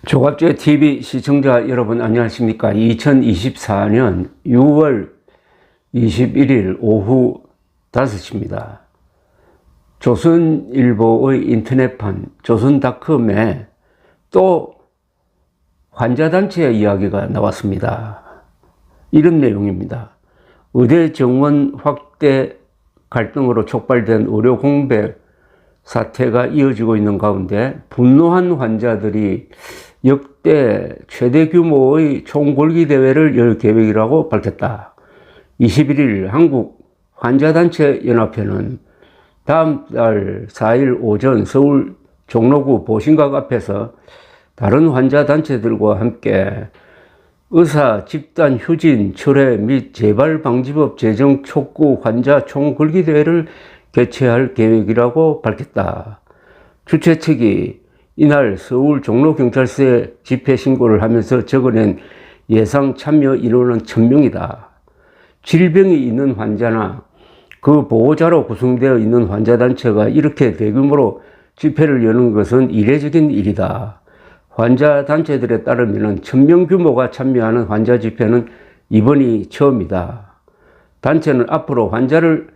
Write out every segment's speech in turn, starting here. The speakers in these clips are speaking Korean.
조갑제 TV 시청자 여러분 안녕하십니까? 2024년 6월 21일 오후 5시입니다. 조선일보의 인터넷판 조선닷컴에 또 환자단체 이야기가 나왔습니다. 이런 내용입니다. 의대 정원 확대 갈등으로 촉발된 의료 공백 사태가 이어지고 있는 가운데 분노한 환자들이 역대 최대 규모의 총궐기 대회를 열 계획이라고 밝혔다. 21일 한국 환자단체 연합회는 다음 달 4일 오전 서울 종로구 보신각 앞에서 다른 환자단체들과 함께 의사 집단 휴진 철회 및 재발 방지법 제정 촉구 환자 총궐기 대회를 개최할 계획이라고 밝혔다. 주최 측이 이날 서울 종로경찰서에 집회 신고를 하면서 적어낸 예상 참여 인원은 1000명이다. 질병이 있는 환자나 그 보호자로 구성되어 있는 환자단체가 이렇게 대규모로 집회를 여는 것은 이례적인 일이다. 환자단체들에 따르면 1000명 규모가 참여하는 환자 집회는 이번이 처음이다. 단체는 앞으로 환자를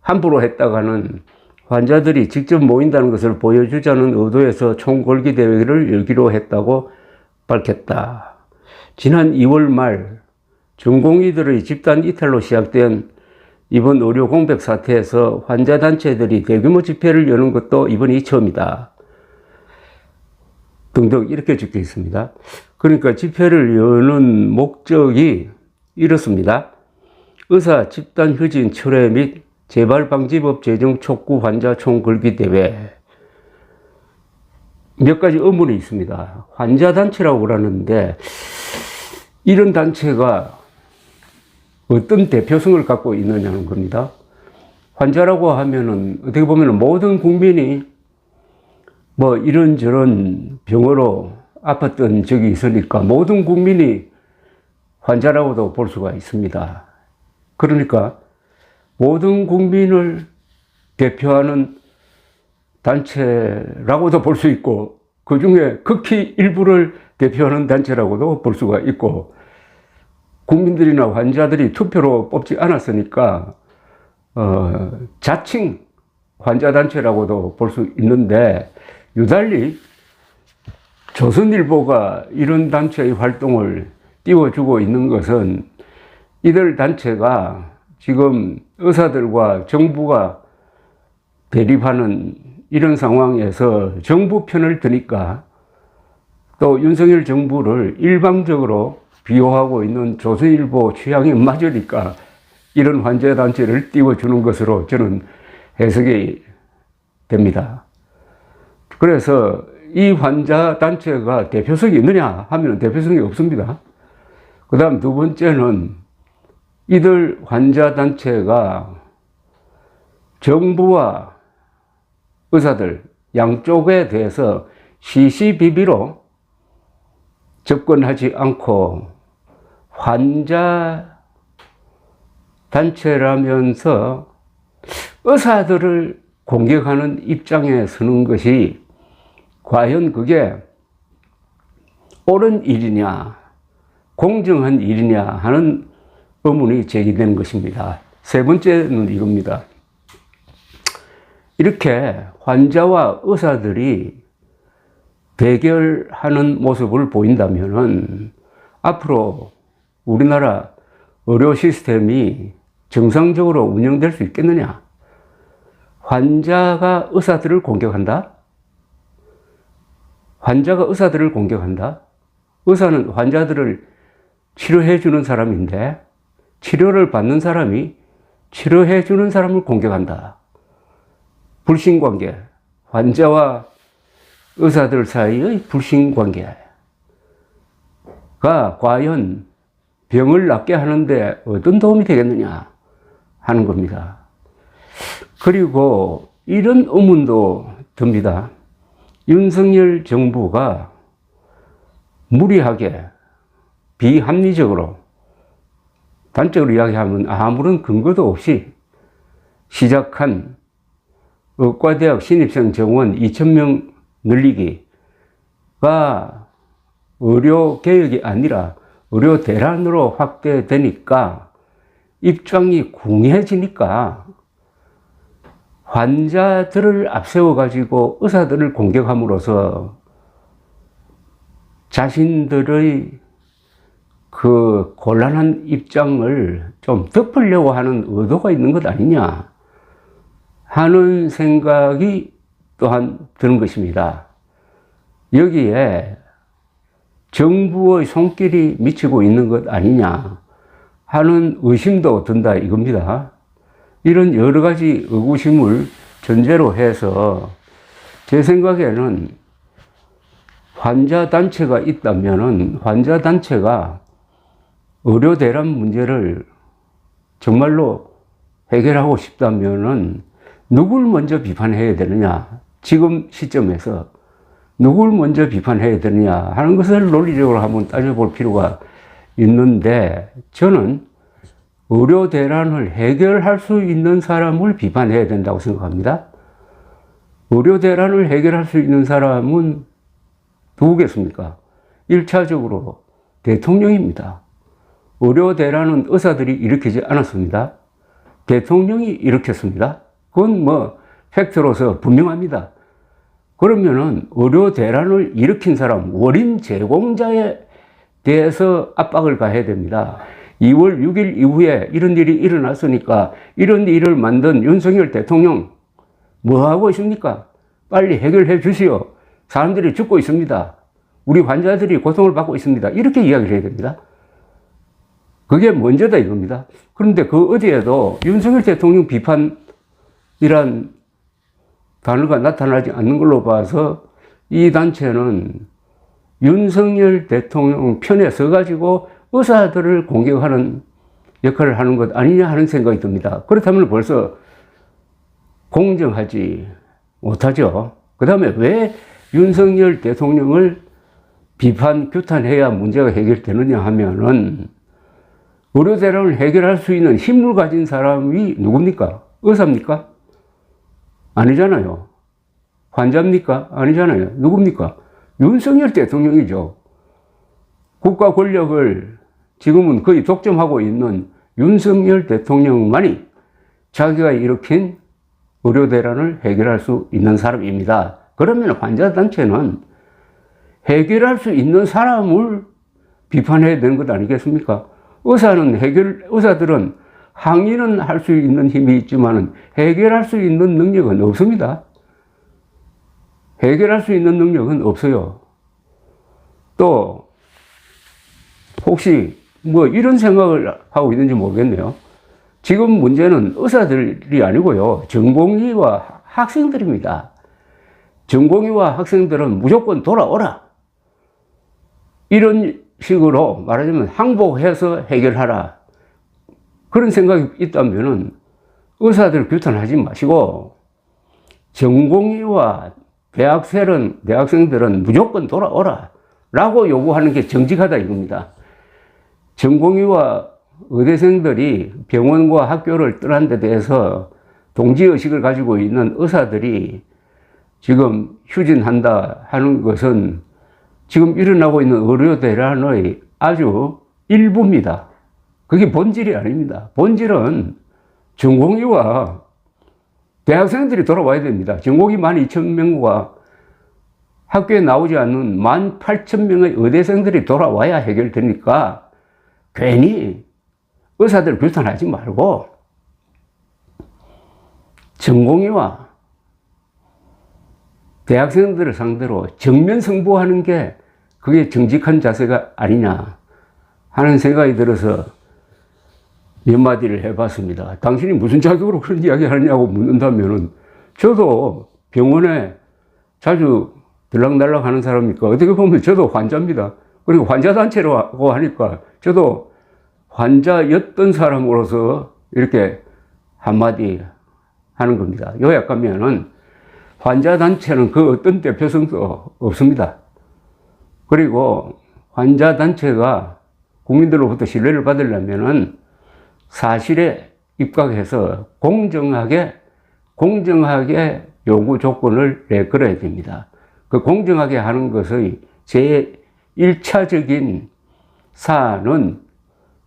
함부로 했다가는 환자들이 직접 모인다는 것을 보여주자는 의도에서 총궐기 대회를 열기로 했다고 밝혔다. 지난 2월 말 전공의들의 집단 이탈로 시작된 이번 의료 공백 사태에서 환자단체들이 대규모 집회를 여는 것도 이번이 처음이다. 등등 이렇게 적혀 있습니다. 그러니까 집회를 여는 목적이 이렇습니다. 의사 집단 휴진 철회 및 재발방지법 제정 촉구 환자 총궐기 대회. 몇 가지 의문이 있습니다. 환자단체라고 그러는데 이런 단체가 어떤 대표성을 갖고 있느냐는 겁니다. 환자라고 하면은 어떻게 보면 모든 국민이 뭐 이런저런 병으로 아팠던 적이 있으니까 모든 국민이 환자라고도 볼 수가 있습니다. 그러니까 모든 국민을 대표하는 단체라고도 볼 수 있고 그 중에 극히 일부를 대표하는 단체라고도 볼 수가 있고 국민들이나 환자들이 투표로 뽑지 않았으니까 자칭 환자단체라고도 볼 수 있는데 유달리 조선일보가 이런 단체의 활동을 띄워주고 있는 것은 이들 단체가 지금 의사들과 정부가 대립하는 이런 상황에서 정부 편을 드니까 또 윤석열 정부를 일방적으로 비호하고 있는 조선일보 취향에 맞으니까 이런 환자단체를 띄워주는 것으로 저는 해석이 됩니다. 그래서 이 환자단체가 대표성이 있느냐 하면 대표성이 없습니다. 그 다음 두 번째는 이들 환자단체가 정부와 의사들 양쪽에 대해서 시시비비로 접근하지 않고 환자 단체라면서 의사들을 공격하는 입장에 서는 것이 과연 그게 옳은 일이냐, 공정한 일이냐 하는 의문이 제기되는 것입니다. 세 번째는 이겁니다. 이렇게 환자와 의사들이 대결하는 모습을 보인다면은 앞으로 우리나라 의료 시스템이 정상적으로 운영될 수 있겠느냐? 환자가 의사들을 공격한다? 환자가 의사들을 공격한다? 의사는 환자들을 치료해 주는 사람인데 치료를 받는 사람이 치료해 주는 사람을 공격한다. 불신관계, 환자와 의사들 사이의 불신관계가 과연 병을 낫게 하는데 어떤 도움이 되겠느냐 하는 겁니다. 그리고 이런 의문도 듭니다. 윤석열 정부가 무리하게 비합리적으로 단적으로 이야기하면 아무런 근거도 없이 시작한 의과대학 신입생 정원 2000명 늘리기가 의료 개혁이 아니라 의료 대란으로 확대되니까 입장이 궁해지니까 환자들을 앞세워 가지고 의사들을 공격함으로써 자신들의 그 곤란한 입장을 좀 덮으려고 하는 의도가 있는 것 아니냐 하는 생각이 또한 드는 것입니다. 여기에 정부의 손길이 미치고 있는 것 아니냐 하는 의심도 든다 이겁니다. 이런 여러 가지 의구심을 전제로 해서 제 생각에는 환자단체가 있다면은 환자단체가 의료 대란 문제를 정말로 해결하고 싶다면은 누굴 먼저 비판해야 되느냐, 지금 시점에서 누굴 먼저 비판해야 되느냐 하는 것을 논리적으로 한번 따져볼 필요가 있는데, 저는 의료 대란을 해결할 수 있는 사람을 비판해야 된다고 생각합니다. 의료 대란을 해결할 수 있는 사람은 누구겠습니까? 1차적으로 대통령입니다. 의료 대란은 의사들이 일으키지 않았습니다. 대통령이 일으켰습니다. 그건 뭐 팩트로서 분명합니다. 그러면은 의료 대란을 일으킨 사람, 원인 제공자에 대해서 압박을 가해야 됩니다. 2월 6일 이후에 이런 일이 일어났으니까 이런 일을 만든 윤석열 대통령 뭐 하고 있습니까? 빨리 해결해 주시오. 사람들이 죽고 있습니다. 우리 환자들이 고통을 받고 있습니다. 이렇게 이야기를 해야 됩니다. 그게 먼저다 이겁니다. 그런데 그 어디에도 윤석열 대통령 비판이란 단어가 나타나지 않는 걸로 봐서 이 단체는 윤석열 대통령 편에 서가지고 의사들을 공격하는 역할을 하는 것 아니냐 하는 생각이 듭니다. 그렇다면 벌써 공정하지 못하죠. 그 다음에 왜 윤석열 대통령을 비판, 규탄해야 문제가 해결되느냐 하면은 의료 대란을 해결할 수 있는 힘을 가진 사람이 누굽니까? 의사입니까? 아니잖아요. 환자입니까? 아니잖아요. 누굽니까? 윤석열 대통령이죠. 국가 권력을 지금은 거의 독점하고 있는 윤석열 대통령만이 자기가 일으킨 의료 대란을 해결할 수 있는 사람입니다. 그러면 환자단체는 해결할 수 있는 사람을 비판해야 되는 것 아니겠습니까? 의사들은 항의는 할 수 있는 힘이 있지만 해결할 수 있는 능력은 없습니다. 해결할 수 있는 능력은 없어요. 또 혹시 뭐 이런 생각을 하고 있는지 모르겠네요. 지금 문제는 의사들이 아니고요. 전공의와 학생들입니다. 전공의와 학생들은 무조건 돌아오라. 이런 식으로 말하자면 항복해서 해결하라. 그런 생각이 있다면은 의사들 규탄하지 마시고 전공의와 대학생들은 무조건 돌아오라. 라고 요구하는 게 정직하다 이겁니다. 전공의와 의대생들이 병원과 학교를 떠난 데 대해서 동지의식을 가지고 있는 의사들이 지금 휴진한다 하는 것은 지금 일어나고 있는 의료대란의 아주 일부입니다. 그게 본질이 아닙니다. 본질은 전공의와 대학생들이 돌아와야 됩니다. 전공의 12,000명과 학교에 나오지 않는 18,000명의 의대생들이 돌아와야 해결되니까 괜히 의사들 규탄하지 말고 전공의와 대학생들을 상대로 정면 승부하는 게 그게 정직한 자세가 아니냐 하는 생각이 들어서 몇 마디를 해봤습니다. 당신이 무슨 자격으로 그런 이야기 하느냐고 묻는다면은 저도 병원에 자주 들락날락 하는 사람이니까 어떻게 보면 저도 환자입니다. 그리고 환자단체라고 하니까 저도 환자였던 사람으로서 이렇게 한마디 하는 겁니다. 요약하면은 환자단체는 그 어떤 대표성도 없습니다. 그리고 환자단체가 국민들로부터 신뢰를 받으려면은 사실에 입각해서 공정하게 요구 조건을 내걸어야 됩니다. 그 공정하게 하는 것의 제일 1차적인 사안은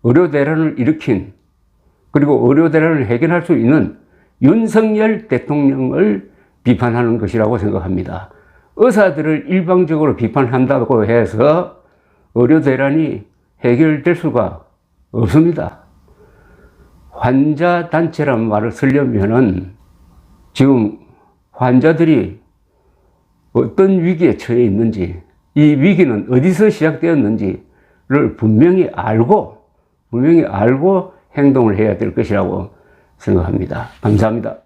의료 대란을 일으킨, 그리고 의료 대란을 해결할 수 있는 윤석열 대통령을 비판하는 것이라고 생각합니다. 의사들을 일방적으로 비판한다고 해서 의료 대란이 해결될 수가 없습니다. 환자 단체란 말을 쓰려면은 지금 환자들이 어떤 위기에 처해 있는지, 이 위기는 어디서 시작되었는지를 분명히 알고 행동을 해야 될 것이라고 생각합니다. 감사합니다.